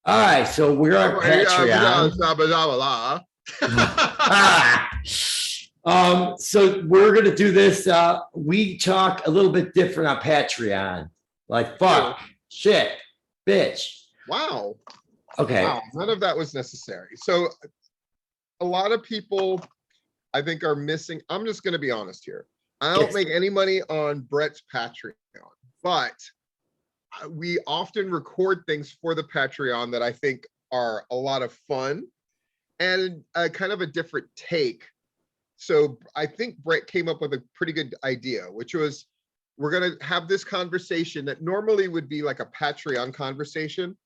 All right, so we're on Patreon. So we're gonna do this. We talk a little bit different on Patreon, like fuck, shit, bitch. Wow. Okay. Wow, none of that was necessary. So a lot of people, I think, are missing. I'm just going to be honest here. I don't make any money on Brett's Patreon, but we often record things for the Patreon that I think are a lot of fun and kind of a different take. So I think Brett came up with a pretty good idea, which was we're going to have this conversation that normally would be like a Patreon conversation,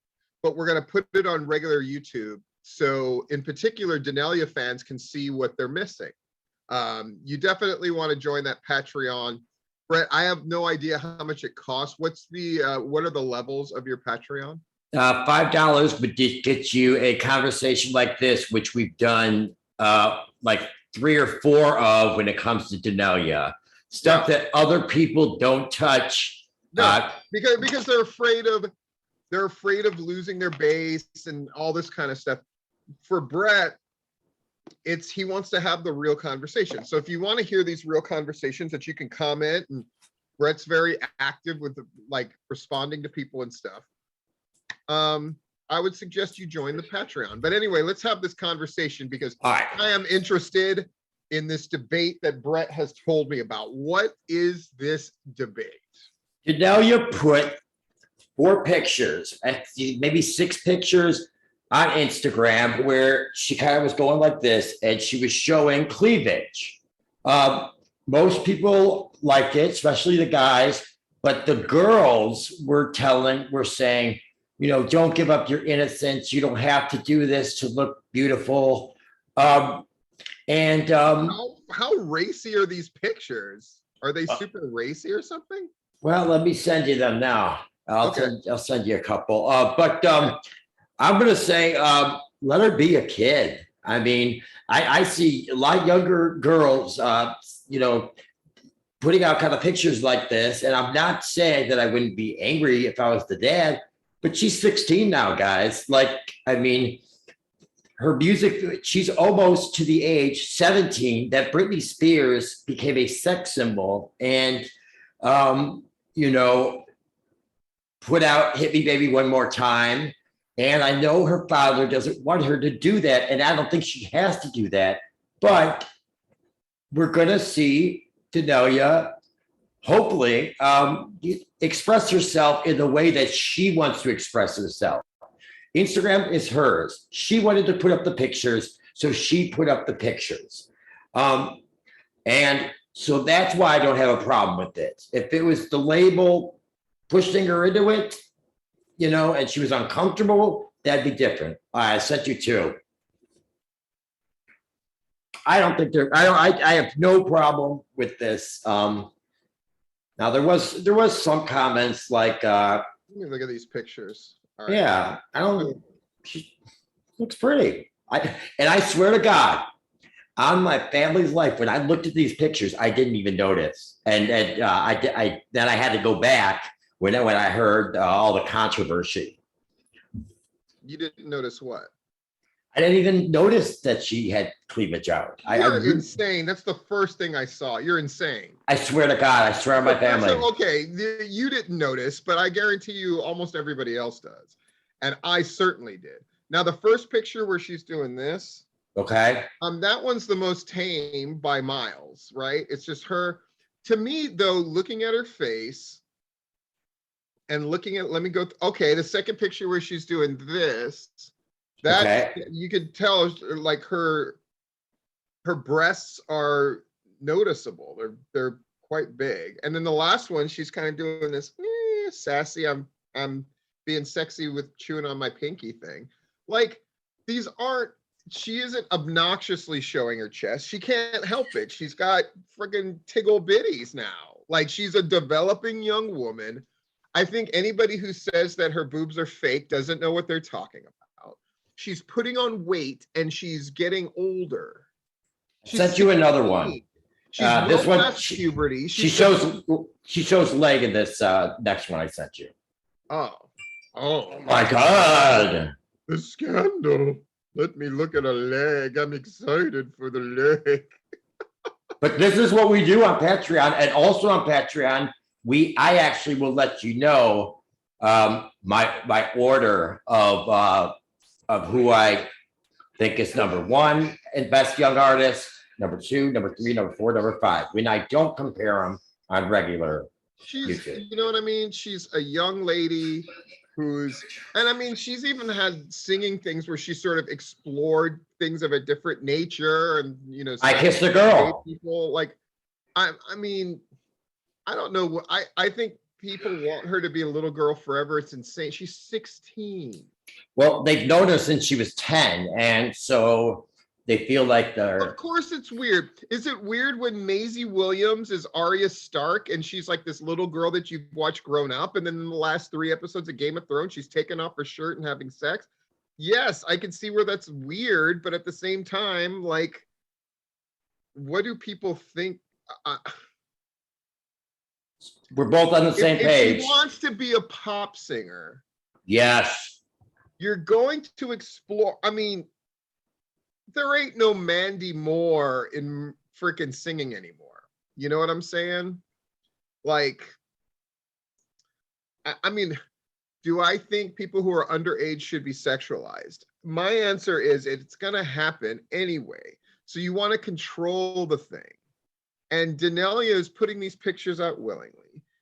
but we're going to put it on regular YouTube. So in particular, Daneliya fans can see what they're missing. You definitely want to join that Patreon. Brett, I have no idea how much it costs. What are the levels of your Patreon? $5 would get you a conversation like this, which we've done like 3 or 4 of when it comes to Daneliya. Stuff that other people don't touch. No, because they're afraid of losing their base and all this kind of stuff. For Brett, he wants to have the real conversation. So if you want to hear these real conversations that you can comment, and Brett's very active with like responding to people and stuff, I would suggest you join the Patreon. But anyway, let's have this conversation because I am interested in this debate that Brett has told me about. What is this debate? Daneliya put 4 pictures, maybe 6 pictures on Instagram where she kind of was going like this and she was showing cleavage. Most people like it, especially the guys, but the girls were saying, you know, don't give up your innocence. You don't have to do this to look beautiful. How racy are these pictures? Are they super racy or something? Well, let me send you them now. I'll send you a couple. I'm going to say, let her be a kid. I mean, I see a lot younger girls, you know, putting out kind of pictures like this. And I'm not saying that I wouldn't be angry if I was the dad, but she's 16 now, guys. Like, I mean, her music, she's almost to the age 17 that Britney Spears became a sex symbol and, you know, put out Hit Me Baby One More Time. And I know her father doesn't want her to do that. And I don't think she has to do that. But we're going to see Daneliya, hopefully, express herself in the way that she wants to express herself. Instagram is hers. She wanted to put up the pictures, so she put up the pictures. And so that's why I don't have a problem with it. If it was the label pushing her into it, you know, and she was uncomfortable, that'd be different. I sent you 2. I don't think I have no problem with this. Now there was some comments like let me look at these pictures. All right. Yeah, she looks pretty. And I swear to God, on my family's life, when I looked at these pictures, I didn't even notice. And then I had to go back when I heard all the controversy. You didn't notice what? I didn't even notice that she had cleavage out. You're insane. That's the first thing I saw. You're insane. I swear to God. I swear on my family. Okay, you didn't notice, but I guarantee you almost everybody else does. And I certainly did. Now, the first picture where she's doing this. Okay. That one's the most tame by miles, right? It's just her. To me, though, looking at her face, and looking at, let me go. Okay, the second picture where she's doing this, that you could tell like her breasts are noticeable. They're quite big. And then the last one, she's kind of doing this sassy. I'm being sexy with chewing on my pinky thing. Like she isn't obnoxiously showing her chest. She can't help it. She's got freaking tiggle bitties now. Like she's a developing young woman. I think anybody who says that her boobs are fake doesn't know what they're talking about. She's putting on weight and she's getting older. I sent you another one. She's this one past puberty. She shows leg in this next one I sent you. Oh my God. The scandal. Let me look at a leg. I'm excited for the leg. But this is what we do on Patreon, and also on Patreon, I actually will let you know my order of who I think is number one and best young artist, number two, number three, number four, number five. When I don't compare them on regular YouTube. You know what I mean? She's a young lady who's, and I mean, she's even had singing things where she sort of explored things of a different nature, and you know, I Kissed a Girl. People like, I mean, I don't know. I think people want her to be a little girl forever. It's insane. She's 16. Well, they've known her since she was 10, and so they feel like they're. Of course, it's weird. Is it weird when Maisie Williams is Arya Stark and she's like this little girl that you've watched grown up, and then in the last 3 episodes of Game of Thrones, she's taking off her shirt and having sex? Yes, I can see where that's weird, but at the same time, like, what do people think? We're both on the same page. If she wants to be a pop singer, yes, you're going to explore. I mean, there ain't no Mandy Moore in freaking singing anymore. You know what I'm saying? Like, I mean, do I think people who are underage should be sexualized? My answer is it's going to happen anyway. So you want to control the thing. And Daneliya is putting these pictures out willingly.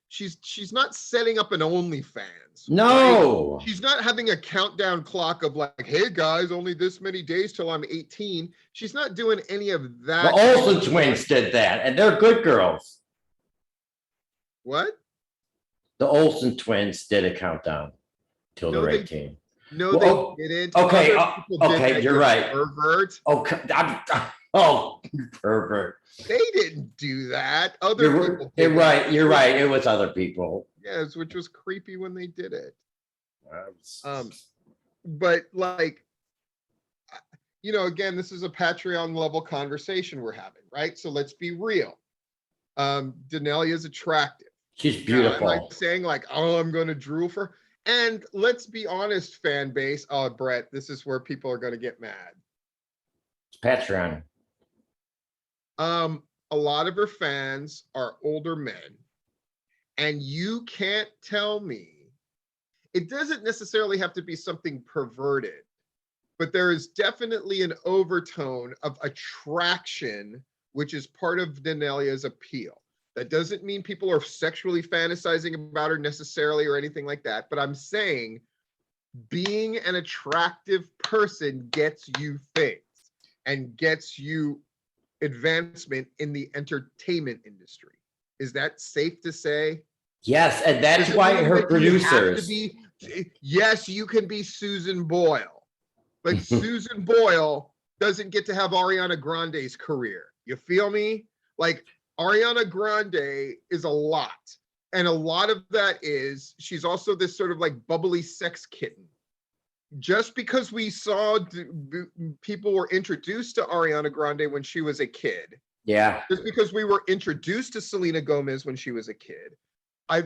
She's not setting up an OnlyFans. no. Right? She's not having a countdown clock of like, hey guys, only this many days till I'm 18. She's not doing any of that. The Olsen twins did that, and they're good girls. What? The Olsen twins did a countdown till they're 18. No, well, they didn't. Okay, okay, you're right. Pervert. Okay, pervert. They didn't do that. Other people. You're right. You're right. It was other people. Yes, which was creepy when they did it. But like, you know, again, this is a Patreon level conversation we're having, right? So let's be real. Daneliya is attractive. She's beautiful. I'm like saying like, oh, I'm going to drool for her. And let's be honest, fan base. Oh, Brett, this is where people are going to get mad. It's Patreon. A lot of her fans are older men, and you can't tell me, it doesn't necessarily have to be something perverted, but there is definitely an overtone of attraction, which is part of Daneliya's appeal. That doesn't mean people are sexually fantasizing about her necessarily or anything like that, but I'm saying being an attractive person gets you things and gets you advancement in the entertainment industry. Is that safe to say? Yes, and that's why her producers. Yes, you can be Susan Boyle, but Susan Boyle doesn't get to have Ariana Grande's career. You feel me? Like, Ariana Grande is a lot. And a lot of that is she's also this sort of like bubbly sex kitten. Just because we saw people were introduced to Ariana Grande when she was a kid. Yeah. Just because we were introduced to Selena Gomez when she was a kid.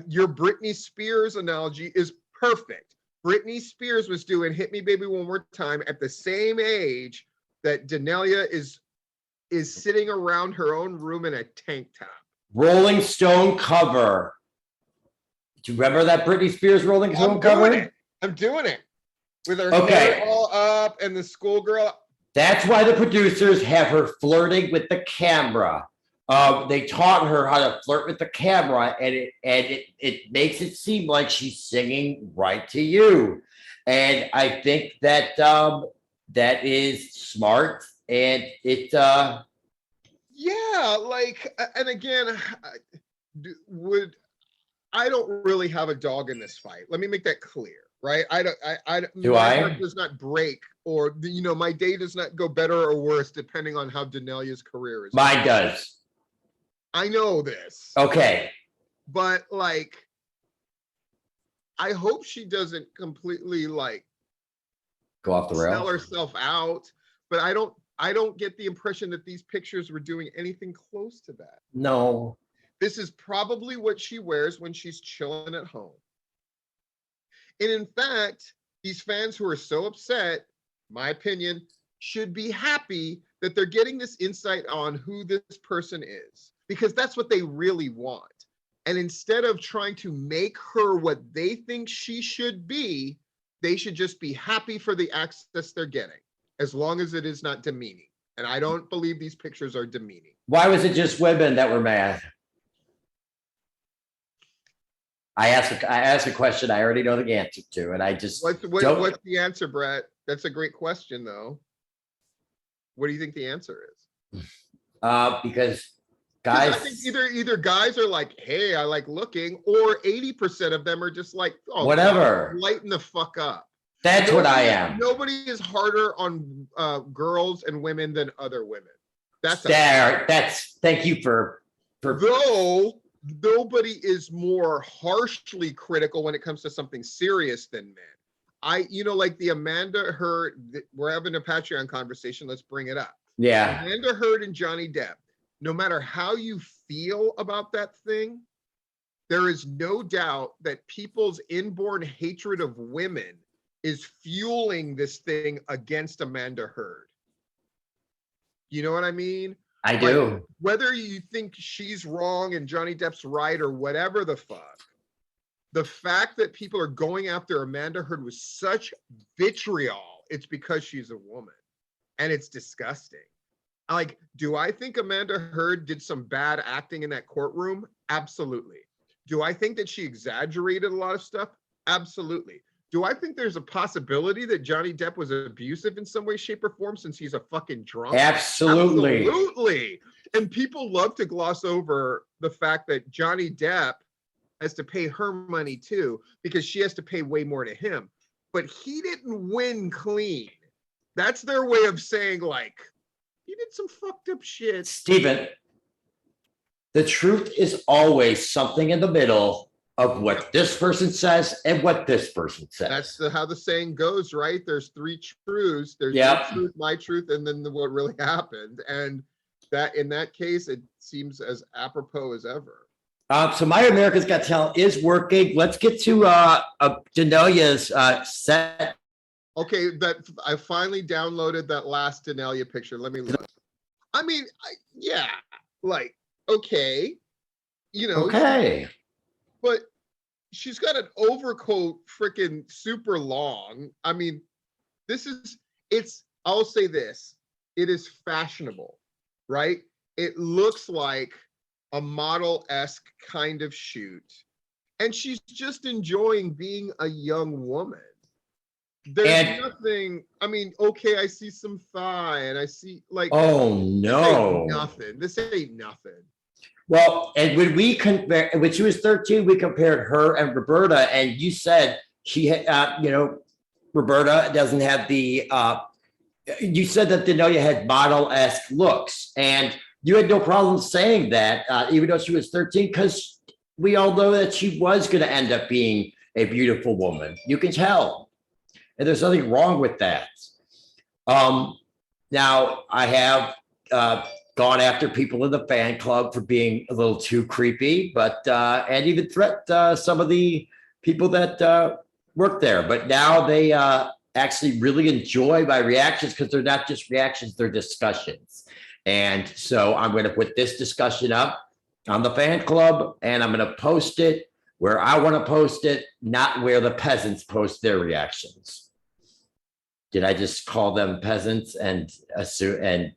Your Britney Spears analogy is perfect. Britney Spears was doing Hit Me Baby One More Time at the same age that Daneliya is sitting around her own room in a tank top. Rolling Stone cover. Do you remember that Britney Spears Rolling Stone cover? I'm doing it. With her hair all up and the schoolgirl. That's why the producers have her flirting with the camera. They taught her how to flirt with the camera, and it makes it seem like she's singing right to you. And I think that that is smart, and it. Yeah, like, and again, I don't really have a dog in this fight. Let me make that clear. Right? My heart does not break, or you know, my day does not go better or worse depending on how Daneliya's career is. Mine does. I know this. Okay. But like, I hope she doesn't completely like go off the rails, sell herself out. But I don't get the impression that these pictures were doing anything close to that. No. This is probably what she wears when she's chilling at home. And in fact, these fans who are so upset, my opinion, should be happy that they're getting this insight on who this person is, because that's what they really want. And instead of trying to make her what they think she should be, they should just be happy for the access they're getting, as long as it is not demeaning. And I don't believe these pictures are demeaning. Why was it just women that were mad? I asked a question I already know the answer to, and I just What's the answer, Brett? That's a great question, though. What do you think the answer is? Because guys, I think either guys are like, hey, I like looking, or 80% of them are just like, oh, whatever, lighten the fuck up. That's what I am. Nobody is harder on girls and women than other women. Thank you for. Though nobody is more harshly critical when it comes to something serious than men. Like the Amanda Heard, we're having a Patreon conversation. Let's bring it up. Yeah. Amanda Heard and Johnny Depp, no matter how you feel about that thing, there is no doubt that people's inborn hatred of women is fueling this thing against Amanda Heard. You know what I mean? I do. Like, whether you think she's wrong and Johnny Depp's right or whatever the fuck, the fact that people are going after Amanda Heard with such vitriol, it's because she's a woman. And it's disgusting. Like, do I think Amanda Heard did some bad acting in that courtroom? Absolutely. Do I think that she exaggerated a lot of stuff? Absolutely. Do I think there's a possibility that Johnny Depp was abusive in some way, shape, or form since he's a fucking drunk? Absolutely. Absolutely. And people love to gloss over the fact that Johnny Depp has to pay her money too, because she has to pay way more to him. But he didn't win clean. That's their way of saying, like, he did some fucked up shit. Steven, the truth is always something in the middle of what this person says and what this person says. That's how the saying goes, right? There's three truths. There's your truth, my truth, and then what really happened. And that in that case, it seems as apropos as ever. So My America's Got Talent is working. Let's get to Daneliya's set. Okay, I finally downloaded that last Daneliya picture. Let me look. I mean, yeah, like, okay, Okay. But she's got an overcoat freaking super long. I mean, I'll say this, it is fashionable, right? It looks like a model-esque kind of shoot. And she's just enjoying being a young woman. There's nothing, I mean, okay, I see some thigh and I see like, oh no, this ain't nothing. Well, and when she was 13, we compared her and Roberta, and you said she had, Roberta doesn't have the, you said that Daneliya had model-esque looks, and you had no problem saying that, even though she was 13, because we all know that she was going to end up being a beautiful woman. You can tell, and there's nothing wrong with that. Now, I have gone after people in the fan club for being a little too creepy, but and even threat some of the people that work there. But now they actually really enjoy my reactions, because they're not just reactions, they're discussions. And so I'm going to put this discussion up on the fan club, and I'm going to post it where I want to post it, not where the peasants post their reactions. Did I just call them peasants and assume and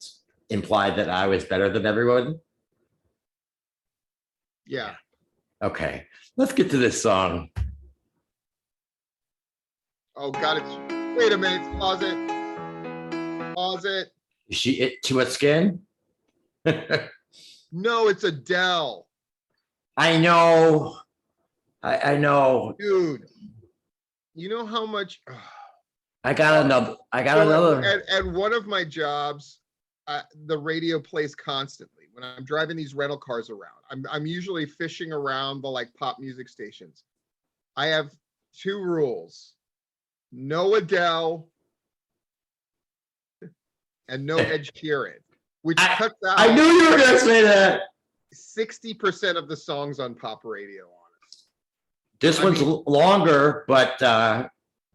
imply that I was better than everyone? Yeah. Okay, let's get to this song. Oh, got it. Wait a minute. Pause it. Pause it. Is she it to a skin? No, it's Adele. I know. I know. Dude, you know how much... I got another. At one of my jobs, the radio plays constantly when I'm driving these rental cars around. I'm usually fishing around the like pop music stations. I have two rules: no Adele and no Ed Sheeran, which cuts out. I knew you were going to say that. 60% of the songs on pop radio. Honest. This one's longer, but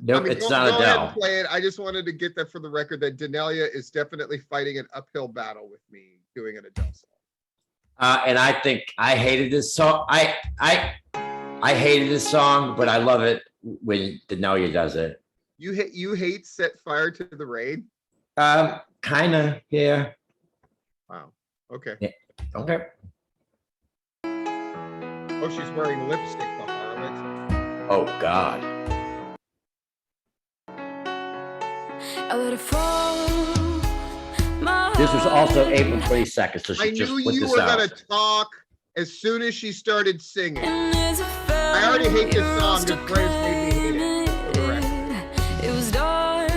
Nope, it's not go ahead and Adele. play it. I just wanted to get that for the record that Daneliya is definitely fighting an uphill battle with me doing an Adele song. And I think I hated this song. I hated this song, but I love it when Daneliya does it. You hate Set Fire to the Rain? Kind of, yeah. Wow. Okay. Yeah. Okay. Oh, she's wearing lipstick, the harlot. Oh God. I let it fall. This was also April 22nd, so I she just knew put you this were out. gonna talk as soon as she started singing. I I already hate this song because Grace made me hate it, for the record. It was dark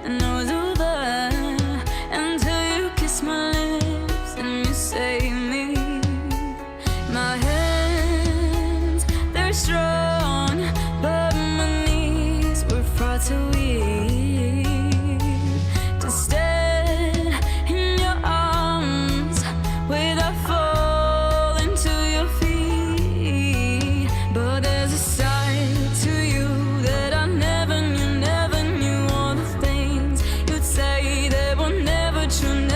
and I was over until you kissed my lips and you saved me. My hands, they're strong, but my knees were far too weak to stand in your arms without falling to your feet. But there's a side to you that I never knew all the things you'd say that were never true in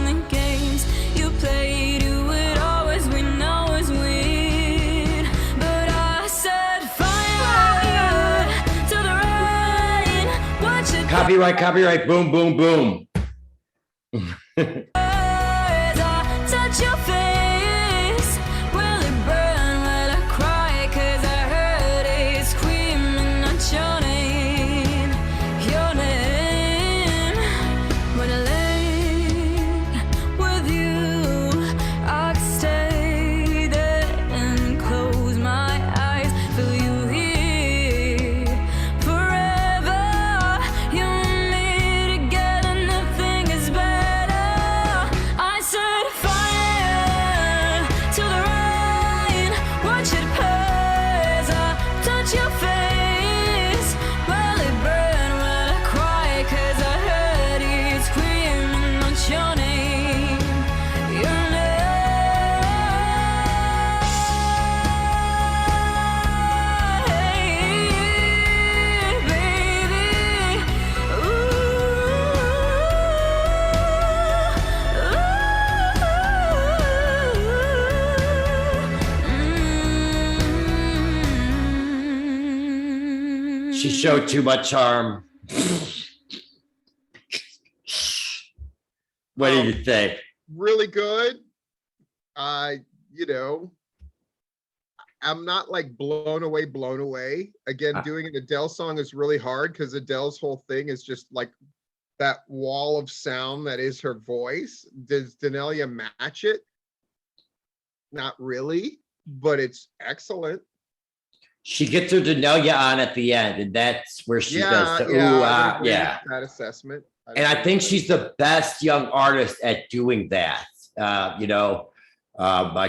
the games you played. You would always win, always win. But I set fire to the rain. Watch it Copyright, boom, boom, boom. as I touch your face. Will it burn? Will I cry? 'Cause I heard it screaming out your name, your name. When I lay with you, I could stay there and close my eyes, feel you here forever. You and me together, nothing is better. I set fire to the rain. Watch it pour as I touch your face. Will it burn? Will I cry? 'Cause I heard it screaming out your name, your name, baby. She showed too much charm. What do you think? Really good. You know, I'm not like blown away. Again, Uh, doing an Adele song is really hard because Adele's whole thing is just like that wall of sound that is her voice. Does Daneliya match it? Not really, but it's excellent. She gets her Daneliya on at the end, and that's where she does the ooh, I would ah, agree with yeah. that assessment. And I think she's the best young artist at doing that. My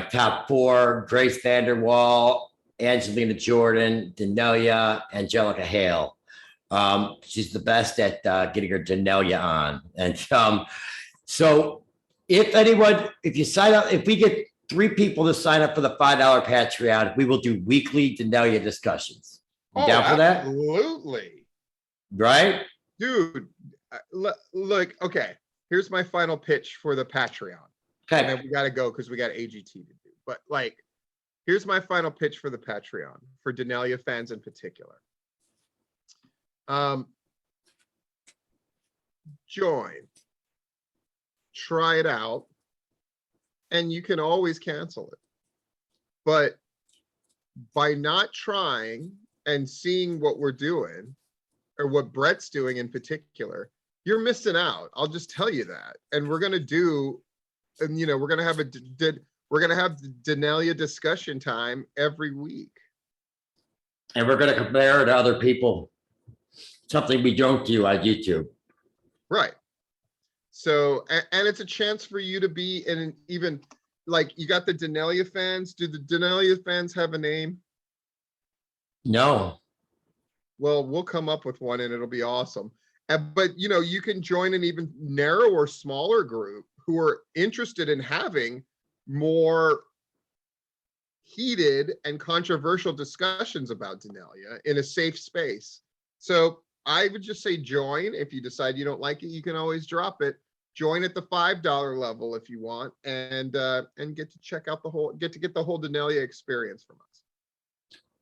top four: Grace Vanderwall, Angelina Jordan, Daneliya, Angelica Hale. She's the best at getting her Daneliya on. And so if you sign up, if we get 3 people to sign up for the $5 Patreon, we will do weekly Daneliya discussions. You down for that? Absolutely. Right? Dude, look, okay, here's my final pitch for the Patreon. And Okay. then we gotta go because we got AGT to do. But like, here's my final pitch for the Patreon, for Daneliya fans in particular. Join, try it out, and you can always cancel it. But by not trying and seeing what we're doing, or what Brett's doing in particular, you're missing out. I'll just tell you that. And we're gonna do, and we're gonna have Daneliya discussion time every week. And we're going to compare it to other people, something we don't do on YouTube. Right. So, and it's a chance for you to be in an even, like, you got the Daneliya fans. Do the Daneliya fans have a name? No. Well, we'll come up with one and it'll be awesome. But you can join an even narrower, smaller group who are interested in having more heated and controversial discussions about Daneliya in a safe space. So I would just say join. If you decide you don't like it, you can always drop it. Join at the $5 level if you want, and get to check out get the whole Daneliya experience from us.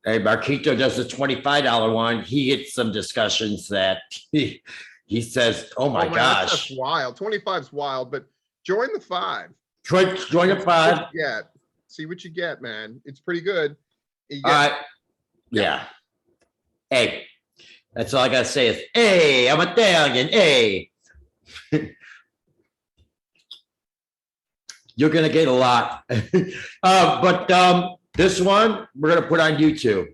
Hey, Marquito does the $25 one. He gets some discussions that he says, "Oh my Oh, man, gosh, that's wild. 25 is wild, but join the 5. join the pod." See what you get, man. It's pretty good. You All get- right, yeah. Hey, that's all I gotta say is, "Hey, I'm Italian." Hey, you're gonna get a lot, but this one we're gonna put on YouTube.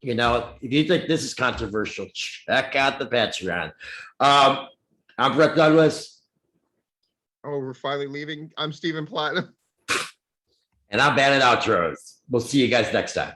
You know, if you think this is controversial, check out the Patreon. I'm Brett Douglas. Oh, we're finally leaving. I'm Stephen Platinum. And I'm banning outros. We'll see you guys next time.